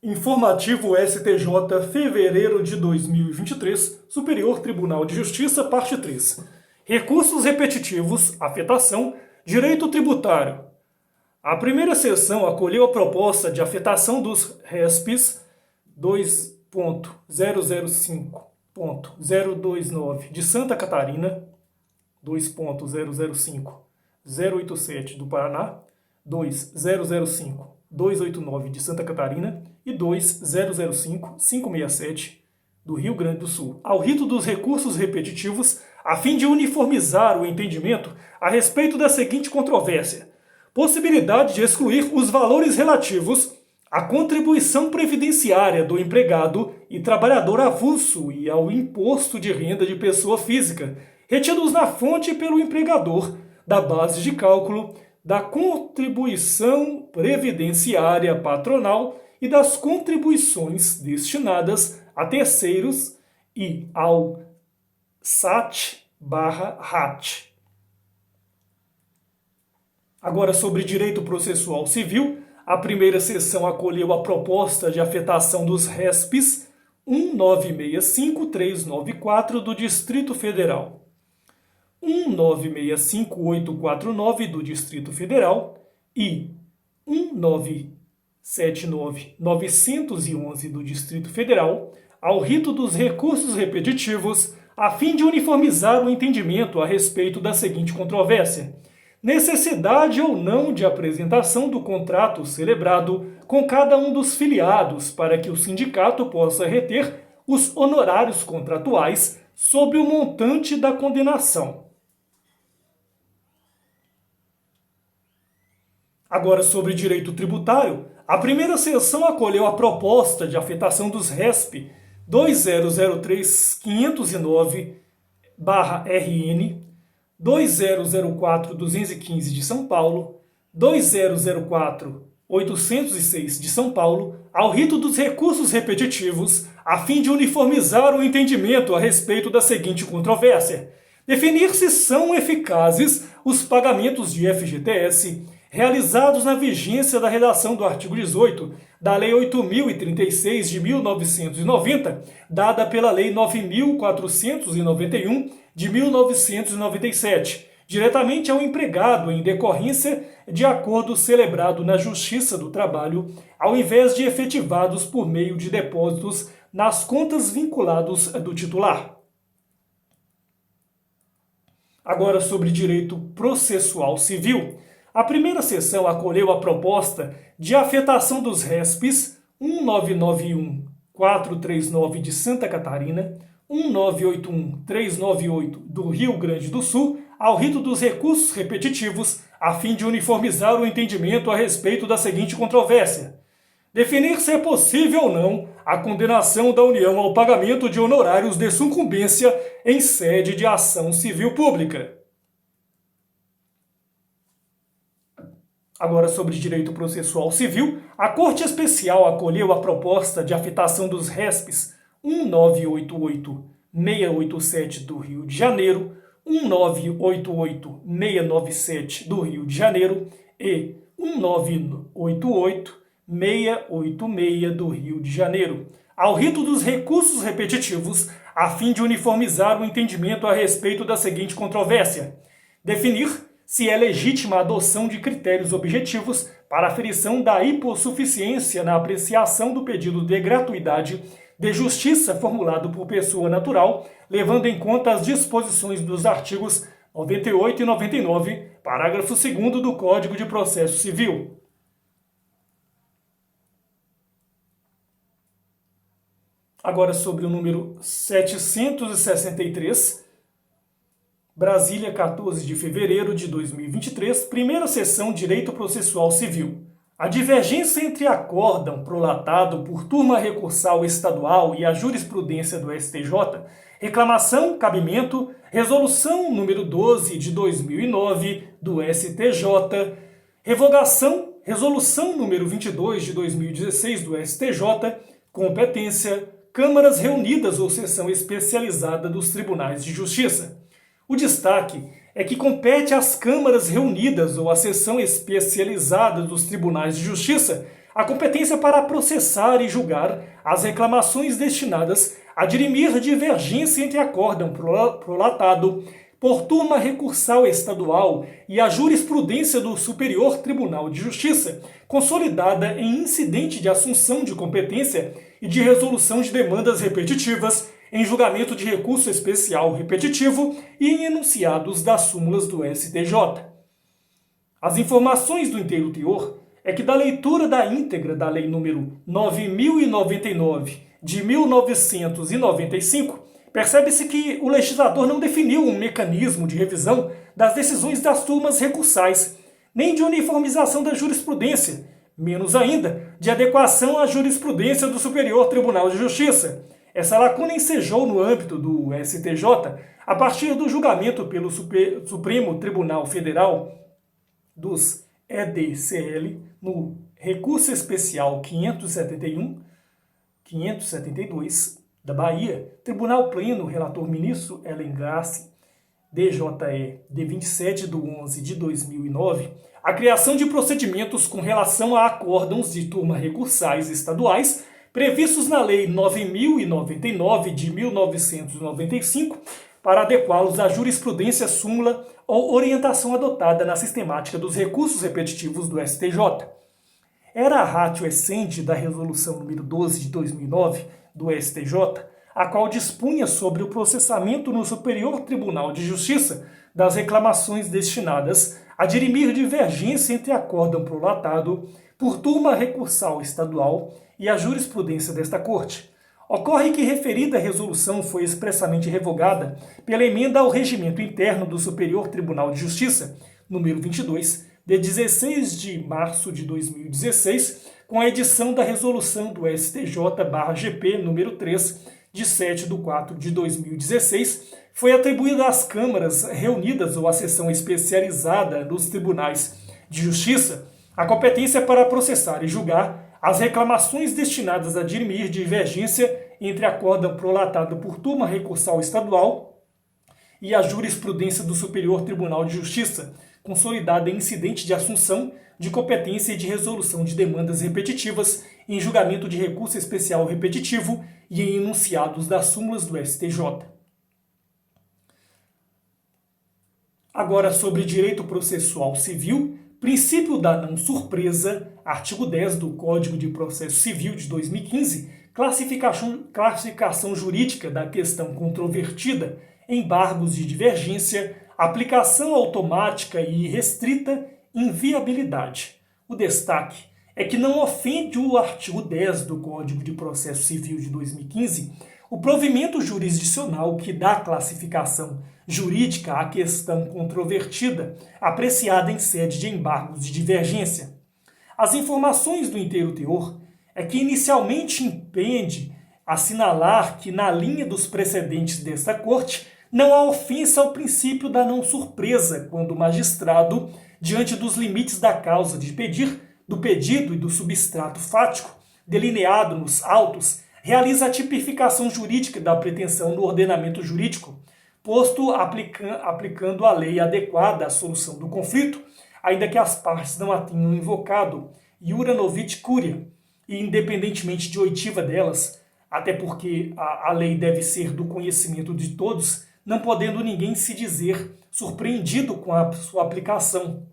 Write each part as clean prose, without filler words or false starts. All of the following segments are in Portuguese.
Informativo STJ, fevereiro de 2023, Superior Tribunal de Justiça, parte 3. Recursos repetitivos, afetação, direito tributário. A primeira sessão acolheu a proposta de afetação dos RESPs 2.005.029 de Santa Catarina, 2.005.087 do Paraná, 2.005.289 de Santa Catarina e 2.005.567 do Rio Grande do Sul, ao rito dos recursos repetitivos, a fim de uniformizar o entendimento a respeito da seguinte controvérsia: possibilidade de excluir os valores relativos à contribuição previdenciária do empregado e trabalhador avulso e ao imposto de renda de pessoa física, retidos na fonte pelo empregador, da base de cálculo da contribuição previdenciária patronal e das contribuições destinadas a terceiros e ao SAT/RAT. Agora, sobre direito processual civil, a primeira sessão acolheu a proposta de afetação dos RESPs 1965394 do Distrito Federal, 1965849 do Distrito Federal e 1979911 do Distrito Federal, ao rito dos recursos repetitivos, a fim de uniformizar o entendimento a respeito da seguinte controvérsia: necessidade ou não de apresentação do contrato celebrado com cada um dos filiados para que o sindicato possa reter os honorários contratuais sobre o montante da condenação. Agora, sobre direito tributário, a primeira sessão acolheu a proposta de afetação dos RESP 2003.509/RN, 2004.215 de São Paulo, 2004.806 de São Paulo, ao rito dos recursos repetitivos, a fim de uniformizar o entendimento a respeito da seguinte controvérsia: definir se são eficazes os pagamentos de FGTS realizados na vigência da redação do artigo 18 da Lei 8.036 de 1990, dada pela Lei 9.491 de 1997, diretamente ao empregado em decorrência de acordo celebrado na Justiça do Trabalho, ao invés de efetivados por meio de depósitos nas contas vinculados do titular. Agora, sobre direito processual civil, a primeira sessão acolheu a proposta de afetação dos RESPs 1991439 de Santa Catarina, 1981398 do Rio Grande do Sul, ao rito dos recursos repetitivos, a fim de uniformizar o entendimento a respeito da seguinte controvérsia: definir se é possível ou não a condenação da União ao pagamento de honorários de sucumbência em sede de ação civil pública. Agora, sobre direito processual civil, a Corte Especial acolheu a proposta de afetação dos RESPs 1988687 do Rio de Janeiro, 1988697 do Rio de Janeiro e 1988686 do Rio de Janeiro, ao rito dos recursos repetitivos, a fim de uniformizar o entendimento a respeito da seguinte controvérsia: definir se é legítima a adoção de critérios objetivos para a aferição da hipossuficiência na apreciação do pedido de gratuidade de justiça formulado por pessoa natural, levando em conta as disposições dos artigos 98 e 99, parágrafo 2º do Código de Processo Civil. Agora, sobre o número 763, Brasília, 14 de fevereiro de 2023, primeira sessão Direito Processual Civil. A divergência entre acórdão prolatado por turma recursal estadual e a jurisprudência do STJ, reclamação, cabimento, resolução número 12 de 2009 do STJ, revogação, resolução número 22 de 2016 do STJ, competência, câmaras reunidas ou seção especializada dos tribunais de justiça. O destaque é que compete às câmaras reunidas ou à seção especializada dos tribunais de justiça a competência para processar e julgar as reclamações destinadas a dirimir divergência entre acórdão prolatado por turma recursal estadual e a jurisprudência do Superior Tribunal de Justiça, consolidada em incidente de assunção de competência e de resolução de demandas repetitivas, em julgamento de recurso especial repetitivo e em enunciados das súmulas do STJ. As informações do inteiro teor é que da leitura da íntegra da Lei nº 9.099 de 1995, percebe-se que o legislador não definiu um mecanismo de revisão das decisões das turmas recursais, nem de uniformização da jurisprudência, menos ainda de adequação à jurisprudência do Superior Tribunal de Justiça. Essa lacuna ensejou no âmbito do STJ a partir do julgamento pelo Supremo Tribunal Federal dos EDCL no recurso especial 572 da Bahia, Tribunal Pleno, relator ministro Ellen Grace, DJE, de 27/11/2009, a criação de procedimentos com relação a acórdãos de turma recursais estaduais previstos na Lei 9.099 de 1995, para adequá-los à jurisprudência, súmula ou orientação adotada na sistemática dos recursos repetitivos do STJ. Era a ratio essente da Resolução nº 12 de 2009 do STJ, a qual dispunha sobre o processamento no Superior Tribunal de Justiça das reclamações destinadas a dirimir divergência entre acórdão prolatado por turma recursal estadual e a jurisprudência desta Corte. Ocorre que referida resolução foi expressamente revogada pela emenda ao regimento interno do Superior Tribunal de Justiça, número 22, de 16 de março de 2016, com a edição da resolução do STJ/GP número 3, de 7/4/2016, foi atribuída às câmaras reunidas ou à seção especializada dos tribunais de justiça a competência para processar e julgar as reclamações destinadas a dirimir divergência entre acórdão prolatado por turma recursal estadual e a jurisprudência do Superior Tribunal de Justiça, consolidada em incidente de assunção de competência e de resolução de demandas repetitivas em julgamento de recurso especial repetitivo e em enunciados das súmulas do STJ. Agora, sobre direito processual civil, princípio da não surpresa, artigo 10 do Código de Processo Civil de 2015, classificação jurídica da questão controvertida, embargos de divergência, aplicação automática e restrita, inviabilidade. O destaque é que não ofende o artigo 10 do Código de Processo Civil de 2015 o provimento jurisdicional que dá classificação jurídica à questão controvertida, apreciada em sede de embargos de divergência. As informações do inteiro teor é que inicialmente impende assinalar que, na linha dos precedentes desta Corte, não há ofensa ao princípio da não surpresa quando o magistrado, diante dos limites da causa de pedir, do pedido e do substrato fático, delineado nos autos, realiza a tipificação jurídica da pretensão no ordenamento jurídico, posto aplicando a lei adequada à solução do conflito, ainda que as partes não a tenham invocado, iura novit curia, e independentemente de oitiva delas, até porque a lei deve ser do conhecimento de todos, não podendo ninguém se dizer surpreendido com a sua aplicação.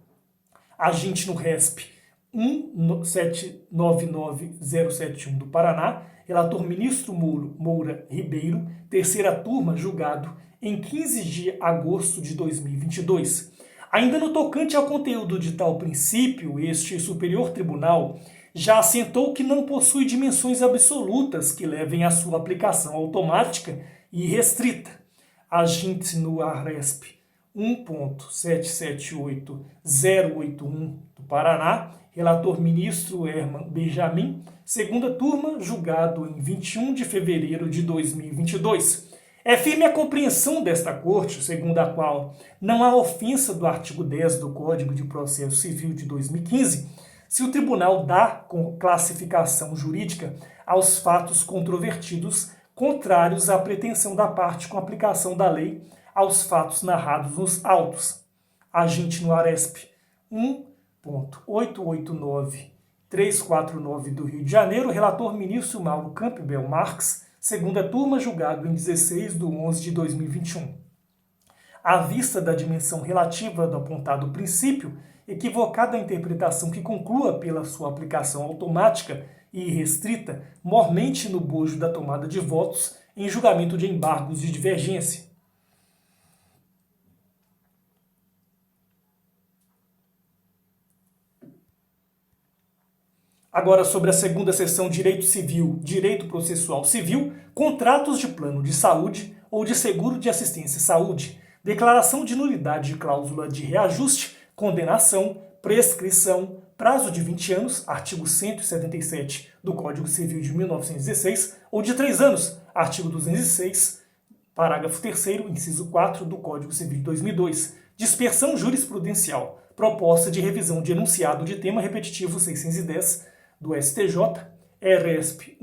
Aginte no RESP 1799071 do Paraná, relator ministro Moura Ribeiro, terceira turma, julgado em 15 de agosto de 2022. Ainda no tocante ao conteúdo de tal princípio, este Superior Tribunal já assentou que não possui dimensões absolutas que levem à sua aplicação automática e restrita. Aginte no ARESP 1.778081 do Paraná, relator ministro Herman Benjamin, segunda turma, julgado em 21 de fevereiro de 2022. É firme a compreensão desta Corte, segundo a qual não há ofensa do artigo 10 do Código de Processo Civil de 2015, se o tribunal dá classificação jurídica aos fatos controvertidos contrários à pretensão da parte com aplicação da lei aos fatos narrados nos autos. Aginte no ARESP 1.8893 349 do Rio de Janeiro, relator ministro Mauro Campbell Marques, segunda turma, julgado em 16/11/2021. À vista da dimensão relativa do apontado princípio, equivocada a interpretação que conclua pela sua aplicação automática e irrestrita, mormente no bojo da tomada de votos em julgamento de embargos de divergência. Agora, sobre a segunda seção Direito Civil, Direito Processual Civil, contratos de plano de saúde ou de seguro de assistência à saúde, declaração de nulidade de cláusula de reajuste, condenação, prescrição, prazo de 20 anos, artigo 177 do Código Civil de 1916, ou de 3 anos, artigo 206, parágrafo 3º, inciso 4 do Código Civil de 2002, dispersão jurisprudencial, proposta de revisão de enunciado de tema repetitivo 610 do STJ, ERESP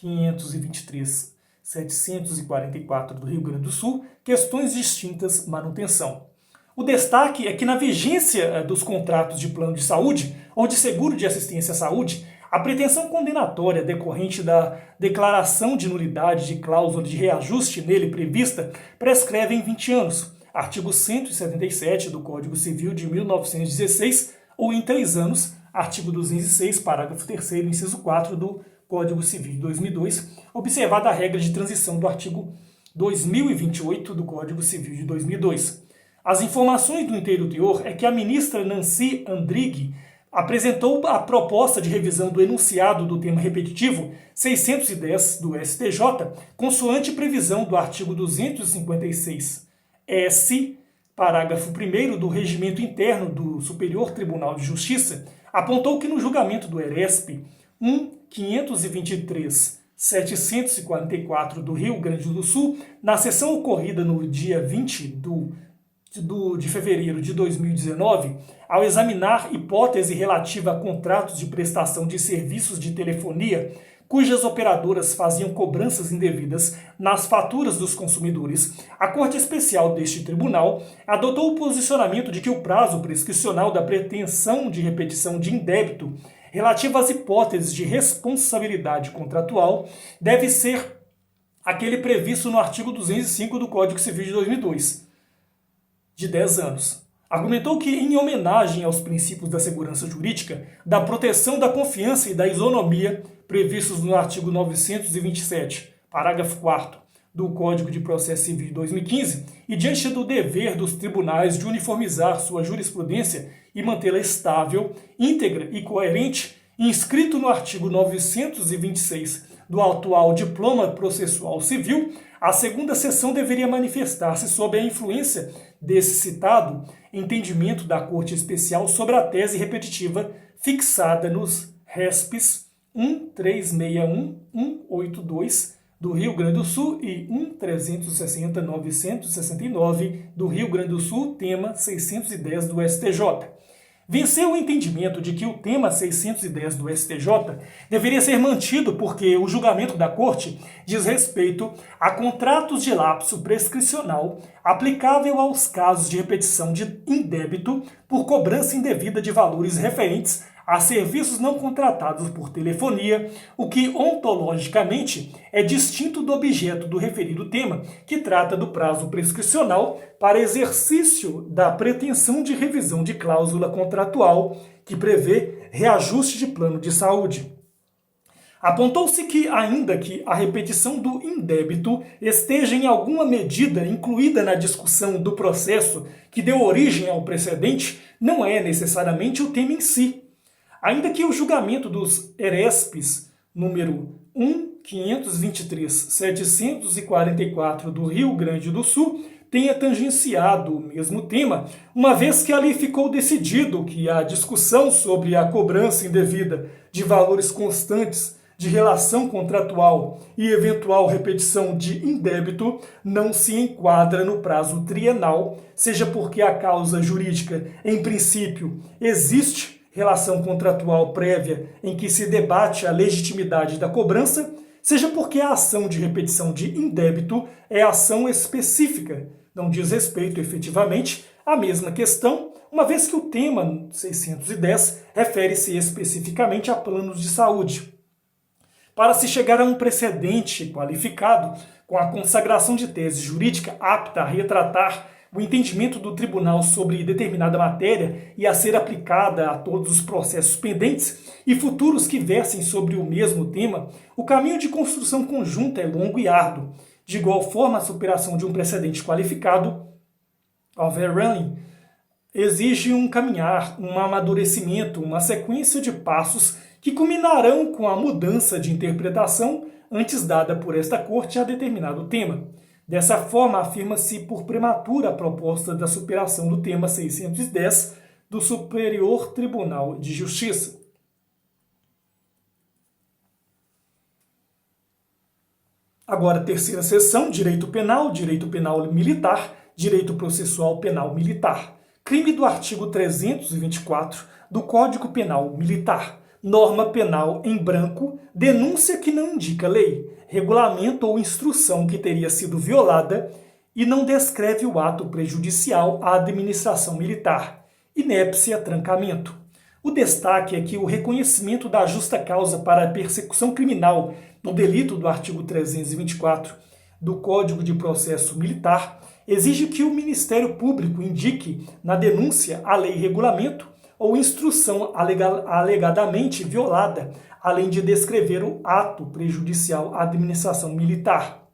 1.523.744 do Rio Grande do Sul, questões distintas, manutenção. O destaque é que na vigência dos contratos de plano de saúde ou de seguro de assistência à saúde, a pretensão condenatória decorrente da declaração de nulidade de cláusula de reajuste nele prevista prescreve em 20 anos, artigo 177 do Código Civil de 1916, ou em 3 anos, artigo 206, parágrafo 3º, inciso 4 do Código Civil de 2002, observada a regra de transição do artigo 2028 do Código Civil de 2002. As informações do interior é que a ministra Nancy Andrighi apresentou a proposta de revisão do enunciado do tema repetitivo 610 do STJ, consoante previsão do artigo 256-S, parágrafo 1º do Regimento Interno do Superior Tribunal de Justiça, apontou que no julgamento do ERESP 1.523.744 do Rio Grande do Sul, na sessão ocorrida no dia 20 de fevereiro de 2019, ao examinar hipótese relativa a contratos de prestação de serviços de telefonia, cujas operadoras faziam cobranças indevidas nas faturas dos consumidores, a Corte Especial deste tribunal adotou o posicionamento de que o prazo prescricional da pretensão de repetição de indébito relativa às hipóteses de responsabilidade contratual deve ser aquele previsto no artigo 205 do Código Civil de 2002, de 10 anos. Argumentou que, em homenagem aos princípios da segurança jurídica, da proteção da confiança e da isonomia previstos no artigo 927, parágrafo 4º do Código de Processo Civil de 2015, e diante do dever dos tribunais de uniformizar sua jurisprudência e mantê-la estável, íntegra e coerente, inscrito no artigo 926 do atual Diploma Processual Civil, a segunda seção deveria manifestar-se sob a influência desse citado entendimento da Corte Especial sobre a tese repetitiva fixada nos RESPs 1361182 do Rio Grande do Sul e 1360969 do Rio Grande do Sul, tema 610 do STJ. Venceu o entendimento de que o tema 610 do STJ deveria ser mantido porque o julgamento da Corte diz respeito a contratos de lapso prescricional aplicável aos casos de repetição de indébito por cobrança indevida de valores referentes a serviços não contratados por telefonia, o que ontologicamente é distinto do objeto do referido tema, que trata do prazo prescricional para exercício da pretensão de revisão de cláusula contratual, que prevê reajuste de plano de saúde. Apontou-se que, ainda que a repetição do indébito esteja em alguma medida incluída na discussão do processo que deu origem ao precedente, não é necessariamente o tema em si. Ainda que o julgamento dos ERESPs número 1.523.744 do Rio Grande do Sul tenha tangenciado o mesmo tema, uma vez que ali ficou decidido que a discussão sobre a cobrança indevida de valores constantes de relação contratual e eventual repetição de indébito não se enquadra no prazo trienal, seja porque a causa jurídica, em princípio, existe relação contratual prévia em que se debate a legitimidade da cobrança, seja porque a ação de repetição de indébito é ação específica, não diz respeito efetivamente à mesma questão, uma vez que o tema 610 refere-se especificamente a planos de saúde. Para se chegar a um precedente qualificado, com a consagração de tese jurídica apta a retratar o entendimento do tribunal sobre determinada matéria e a ser aplicada a todos os processos pendentes e futuros que versem sobre o mesmo tema, o caminho de construção conjunta é longo e árduo. De igual forma, a superação de um precedente qualificado, overrunning, exige um caminhar, um amadurecimento, uma sequência de passos que culminarão com a mudança de interpretação antes dada por esta corte a determinado tema. Dessa forma, afirma-se por prematura a proposta da superação do tema 610 do Superior Tribunal de Justiça. Agora, terceira seção, direito penal militar, direito processual penal militar. Crime do artigo 324 do Código Penal Militar. Norma penal em branco, denúncia que não indica lei, regulamento ou instrução que teria sido violada e não descreve o ato prejudicial à administração militar. Inépcia, trancamento. O destaque é que o reconhecimento da justa causa para a persecução criminal no delito do artigo 324 do Código de Processo Militar exige que o Ministério Público indique na denúncia a lei e regulamento ou instrução alegadamente violada, além de descrever o ato prejudicial à administração militar.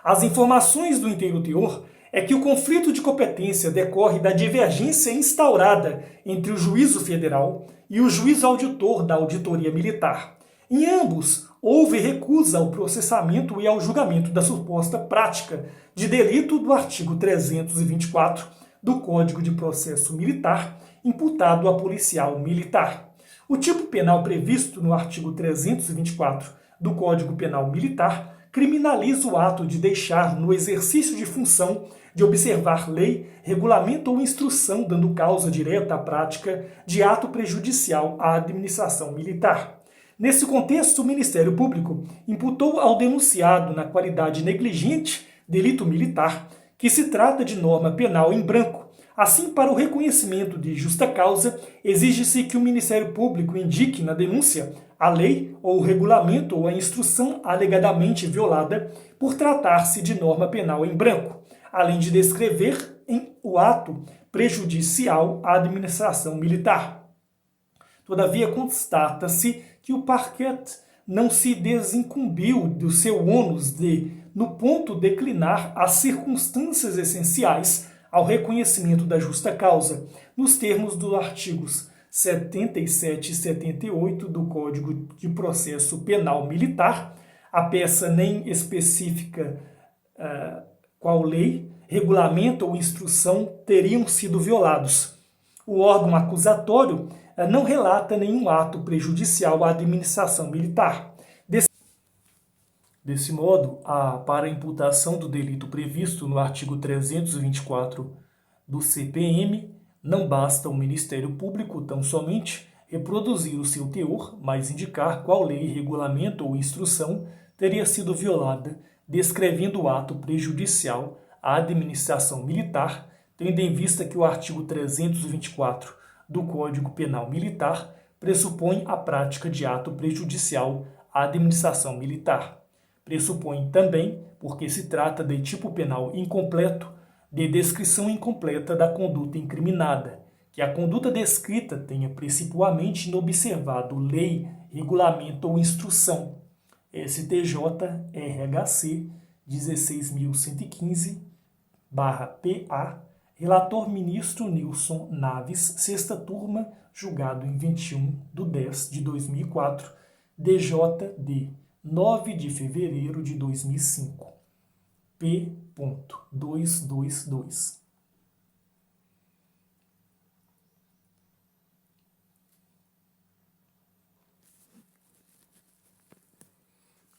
As informações do inteiro teor é que o conflito de competência decorre da divergência instaurada entre o juízo federal e o juízo auditor da Auditoria Militar. Em ambos, houve recusa ao processamento e ao julgamento da suposta prática de delito do artigo 324 do Código de Processo Militar, imputado a policial militar. O tipo penal previsto no artigo 324 do Código Penal Militar criminaliza o ato de deixar no exercício de função de observar lei, regulamento ou instrução dando causa direta à prática de ato prejudicial à administração militar. Nesse contexto, o Ministério Público imputou ao denunciado, na qualidade negligente, delito militar, que se trata de norma penal em branco. Assim, para o reconhecimento de justa causa, exige-se que o Ministério Público indique na denúncia a lei ou o regulamento ou a instrução alegadamente violada por tratar-se de norma penal em branco, além de descrever o ato prejudicial à administração militar. Todavia, constata-se que o parquet não se desincumbiu do seu ônus de, no ponto, declinar as circunstâncias essenciais ao reconhecimento da justa causa, nos termos dos artigos 77 e 78 do Código de Processo Penal Militar. A peça nem especifica qual lei, regulamento ou instrução teriam sido violados. O órgão acusatório não relata nenhum ato prejudicial à administração militar. Desse modo, para a imputação do delito previsto no artigo 324 do CPM, não basta o Ministério Público tão somente reproduzir o seu teor, mas indicar qual lei, regulamento ou instrução teria sido violada, descrevendo o ato prejudicial à administração militar, tendo em vista que o artigo 324 do Código Penal Militar pressupõe a prática de ato prejudicial à administração militar. Pressupõe também, porque se trata de tipo penal incompleto, de descrição incompleta da conduta incriminada, que a conduta descrita tenha principalmente inobservado lei, regulamento ou instrução. STJ-RHC 16.115/PA, relator ministro Nilson Naves, sexta turma, julgado em 21/10/2004, DJD 9 de fevereiro de 2005. P.222.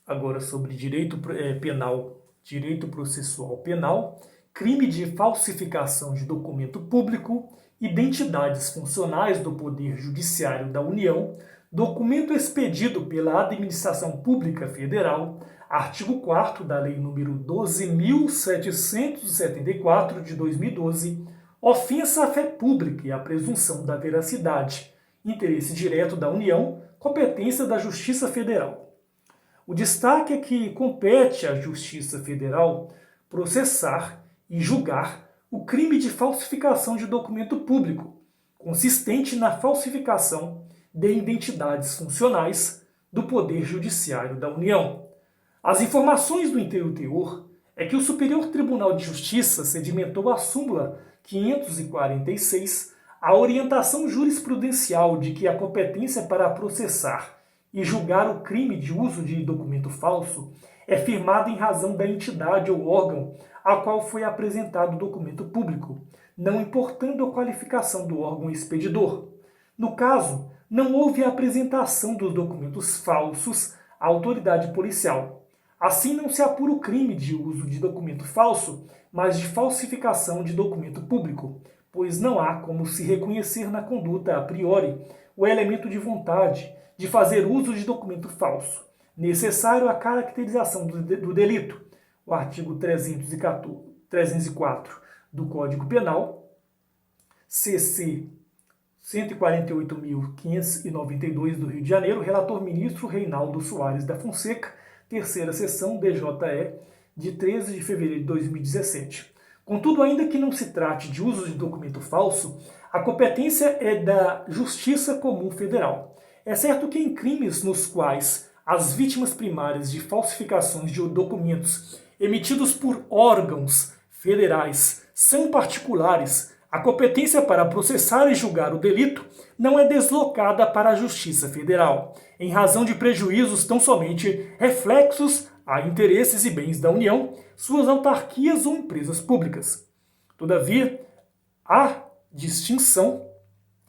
Agora sobre direito penal, direito processual penal, crime de falsificação de documento público, identidades funcionais do Poder Judiciário da União, documento expedido pela Administração Pública Federal, artigo 4º da Lei nº 12.774 de 2012, ofensa à fé pública e à presunção da veracidade, interesse direto da União, competência da Justiça Federal. O destaque é que compete à Justiça Federal processar e julgar o crime de falsificação de documento público, consistente na falsificação de identidades funcionais do Poder Judiciário da União. As informações do inteiro teor é que o Superior Tribunal de Justiça sedimentou a súmula 546 a orientação jurisprudencial de que a competência para processar e julgar o crime de uso de documento falso é firmada em razão da entidade ou órgão a qual foi apresentado o documento público, não importando a qualificação do órgão expedidor. No caso, não houve a apresentação dos documentos falsos à autoridade policial. Assim, não se apura o crime de uso de documento falso, mas de falsificação de documento público, pois não há como se reconhecer na conduta a priori o elemento de vontade de fazer uso de documento falso, necessário à caracterização do delito, o artigo 304 do Código Penal, CC 148.592 do Rio de Janeiro, relator ministro Reinaldo Soares da Fonseca, terceira sessão DJE, de 13 de fevereiro de 2017. Contudo, ainda que não se trate de uso de documento falso, a competência é da Justiça Comum Federal. É certo que em crimes nos quais as vítimas primárias de falsificações de documentos emitidos por órgãos federais são particulares, a competência para processar e julgar o delito não é deslocada para a Justiça Federal, em razão de prejuízos tão somente reflexos a interesses e bens da União, suas autarquias ou empresas públicas. Todavia, há distinção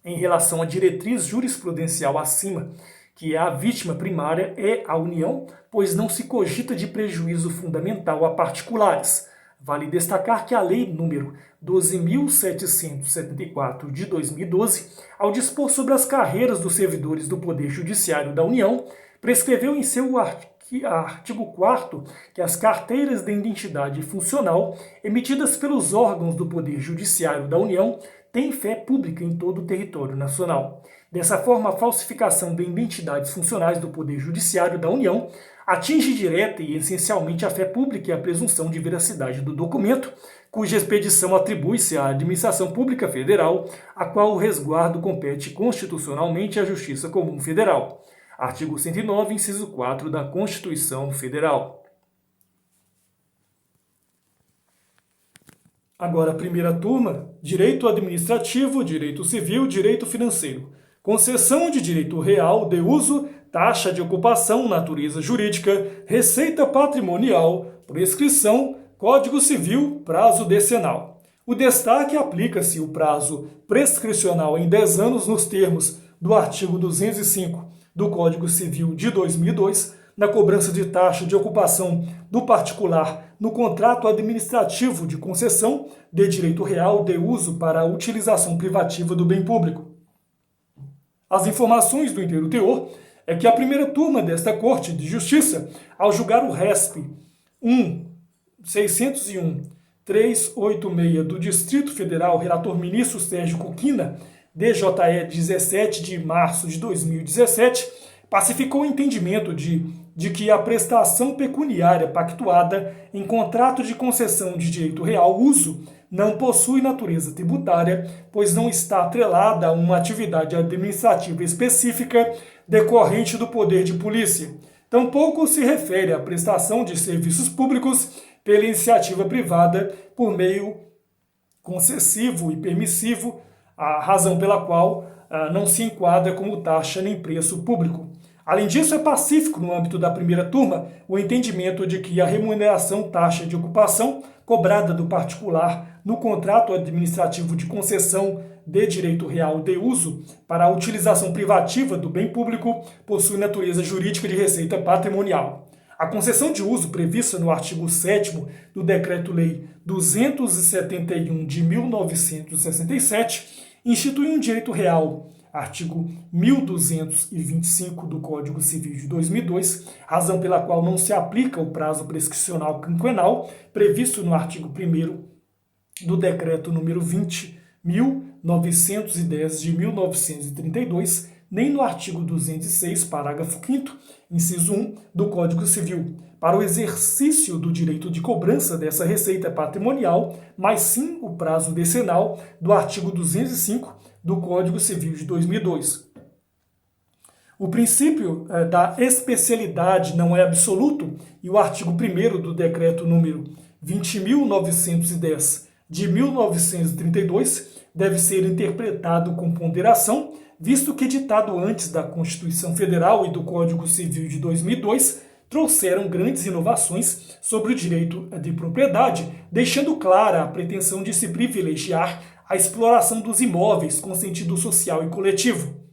em relação à diretriz jurisprudencial acima, que a vítima primária é a União, pois não se cogita de prejuízo fundamental a particulares. Vale destacar que a Lei nº 12.774 de 2012, ao dispor sobre as carreiras dos servidores do Poder Judiciário da União, prescreveu em seu artigo 4º que as carteiras de identidade funcional emitidas pelos órgãos do Poder Judiciário da União têm fé pública em todo o território nacional. Dessa forma, a falsificação de identidades funcionais do Poder Judiciário da União atinge direta e essencialmente a fé pública e a presunção de veracidade do documento, cuja expedição atribui-se à Administração Pública Federal, a qual o resguardo compete constitucionalmente à Justiça Comum Federal. Artigo 109, inciso 4 da Constituição Federal. Agora, a primeira turma: Direito Administrativo, Direito Civil, Direito Financeiro. Concessão de direito real de uso, taxa de ocupação, natureza jurídica, receita patrimonial, prescrição, Código Civil, prazo decenal. O destaque aplica-se o prazo prescricional em 10 anos nos termos do artigo 205 do Código Civil de 2002, na cobrança de taxa de ocupação do particular no contrato administrativo de concessão de direito real de uso para a utilização privativa do bem público. As informações do inteiro teor é que a primeira turma desta Corte de Justiça, ao julgar o RESP 1.601.386 do Distrito Federal, relator ministro Sérgio Cuquina, DJE 17 de março de 2017, pacificou o entendimento de que a prestação pecuniária pactuada em contrato de concessão de direito real uso não possui natureza tributária, pois não está atrelada a uma atividade administrativa específica decorrente do poder de polícia. Tampouco se refere à prestação de serviços públicos pela iniciativa privada por meio concessivo e permissivo, a razão pela qual não se enquadra como taxa nem preço público. Além disso, é pacífico no âmbito da primeira turma o entendimento de que a remuneração taxa de ocupação cobrada do particular no contrato administrativo de concessão de direito real de uso para a utilização privativa do bem público possui natureza jurídica de receita patrimonial. A concessão de uso prevista no artigo 7º do Decreto-Lei 271 de 1967 institui um direito real, artigo 1225 do Código Civil de 2002, razão pela qual não se aplica o prazo prescricional quinquenal previsto no artigo 1º do Decreto número 20 1910 de 1932, nem no artigo 206, parágrafo 5º, inciso 1 do Código Civil, para o exercício do direito de cobrança dessa receita patrimonial, mas sim o prazo decenal do artigo 205 do Código Civil de 2002. O princípio da especialidade não é absoluto e o artigo 1º do Decreto número 20.910 de 1932 deve ser interpretado com ponderação, visto que, ditado antes da Constituição Federal e do Código Civil de 2002, trouxeram grandes inovações sobre o direito de propriedade, deixando clara a pretensão de se privilegiar a exploração dos imóveis com sentido social e coletivo.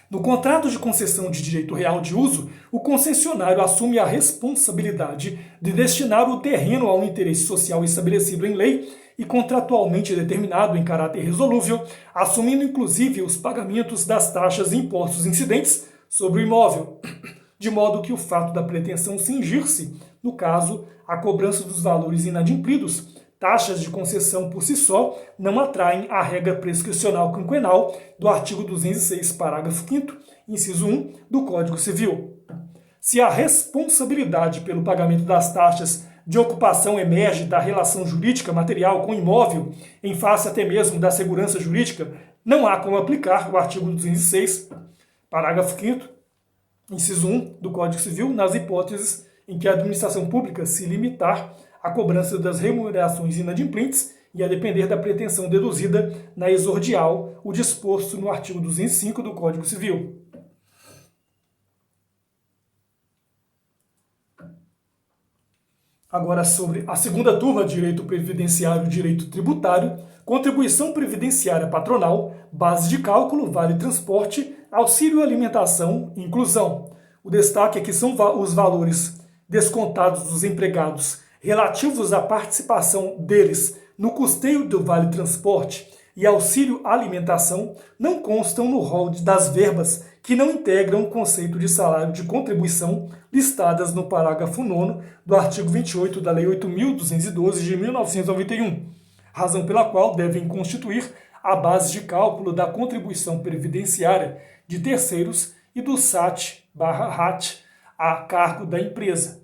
No contrato de concessão de direito real de uso, o concessionário assume a responsabilidade de destinar o terreno a um interesse social estabelecido em lei e contratualmente determinado em caráter resolúvel, assumindo inclusive os pagamentos das taxas e impostos incidentes sobre o imóvel, de modo que o fato da pretensão cingir-se, no caso, a cobrança dos valores inadimplidos, taxas de concessão por si só não atraem a regra prescricional quinquenal do artigo 206, parágrafo 5º, inciso 1 do Código Civil. Se a responsabilidade pelo pagamento das taxas de ocupação emerge da relação jurídica material com o imóvel, em face até mesmo da segurança jurídica, não há como aplicar o artigo 206, parágrafo 5º, inciso 1 do Código Civil, nas hipóteses em que a administração pública se limitar à cobrança das remunerações inadimplentes e a depender da pretensão deduzida na exordial, o disposto no artigo 205 do Código Civil. Agora, sobre a segunda turma, direito previdenciário e direito tributário, contribuição previdenciária patronal, base de cálculo, vale transporte, auxílio alimentação e inclusão. O destaque é que são os valores descontados dos empregados relativos à participação deles no custeio do vale transporte e auxílio alimentação não constam no rol das verbas que não integram o conceito de salário de contribuição listadas no parágrafo 9º do artigo 28 da Lei 8.212 de 1991, razão pela qual devem constituir a base de cálculo da contribuição previdenciária de terceiros e do SAT/RAT a cargo da empresa.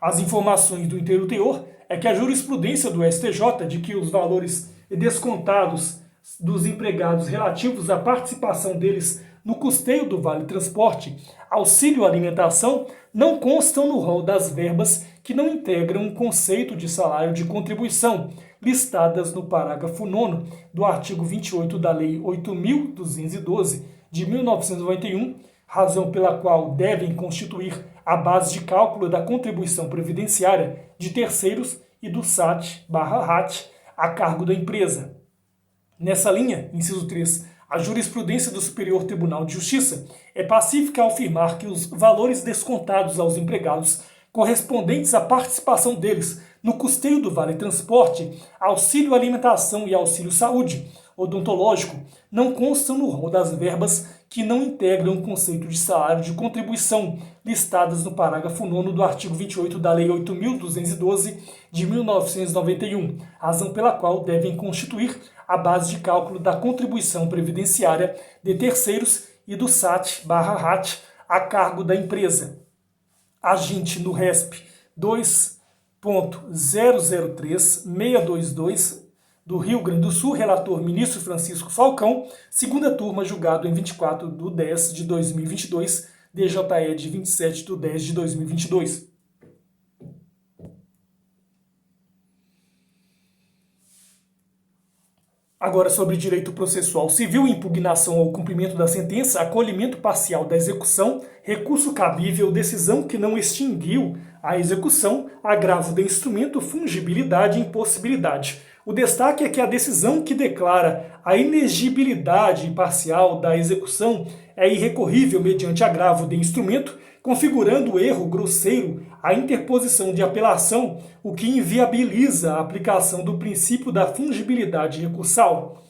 As informações do inteiro teor é que a jurisprudência do STJ de que os valores descontados dos empregados relativos à participação deles no custeio do vale transporte, auxílio alimentação, não constam no rol das verbas que não integram o conceito de salário de contribuição, listadas no parágrafo 9º do artigo 28 da Lei 8.212 de 1991, razão pela qual devem constituir a base de cálculo da contribuição previdenciária de terceiros e do SAT/RAT a cargo da empresa. Nessa linha, inciso 3, a jurisprudência do Superior Tribunal de Justiça é pacífica ao afirmar que os valores descontados aos empregados correspondentes à participação deles no custeio do vale transporte, auxílio alimentação e auxílio saúde odontológico não constam no rol das verbas que não integram o conceito de salário de contribuição listadas no parágrafo 9º do artigo 28 da Lei 8.212 de 1991, razão pela qual devem constituir a base de cálculo da contribuição previdenciária de terceiros e do SAT/RAT a cargo da empresa. Aginte no RESP 2.003622 do Rio Grande do Sul, relator ministro Francisco Falcão, segunda turma, julgado em 24/10 de 2022, DJE de 27/10 de 2022. Agora, sobre direito processual civil, impugnação ao cumprimento da sentença, acolhimento parcial da execução, recurso cabível, decisão que não extinguiu a execução, agravo de instrumento, fungibilidade e impossibilidade. O destaque é que a decisão que declara a inexigibilidade parcial da execução é irrecorrível mediante agravo de instrumento, configurando erro grosseiro a interposição de apelação, o que inviabiliza a aplicação do princípio da fungibilidade recursal.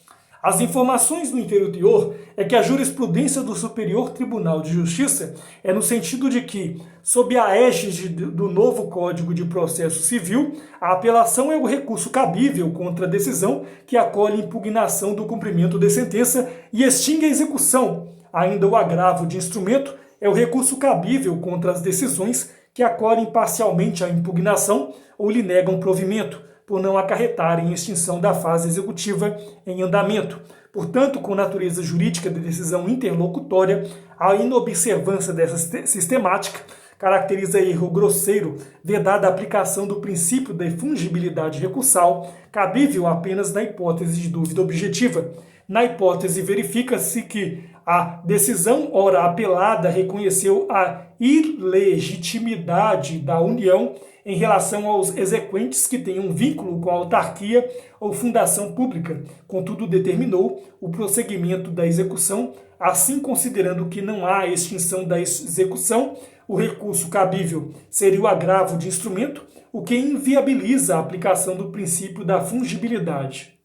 As informações no interior é que a jurisprudência do Superior Tribunal de Justiça é no sentido de que, sob a égide do novo Código de Processo Civil, a apelação é o recurso cabível contra a decisão que acolhe impugnação do cumprimento de sentença e extingue a execução. Ainda o agravo de instrumento é o recurso cabível contra as decisões que acolhem parcialmente a impugnação ou lhe negam provimento, por não acarretarem extinção da fase executiva em andamento. Portanto, com natureza jurídica de decisão interlocutória, a inobservância dessa sistemática caracteriza erro grosseiro, vedada a aplicação do princípio da fungibilidade recursal, cabível apenas na hipótese de dúvida objetiva. Na hipótese, verifica-se que a decisão ora apelada reconheceu a ilegitimidade da União em relação aos exequentes que tenham um vínculo com a autarquia ou fundação pública, contudo determinou o prosseguimento da execução, assim considerando que não há extinção da execução, o recurso cabível seria o agravo de instrumento, o que inviabiliza a aplicação do princípio da fungibilidade.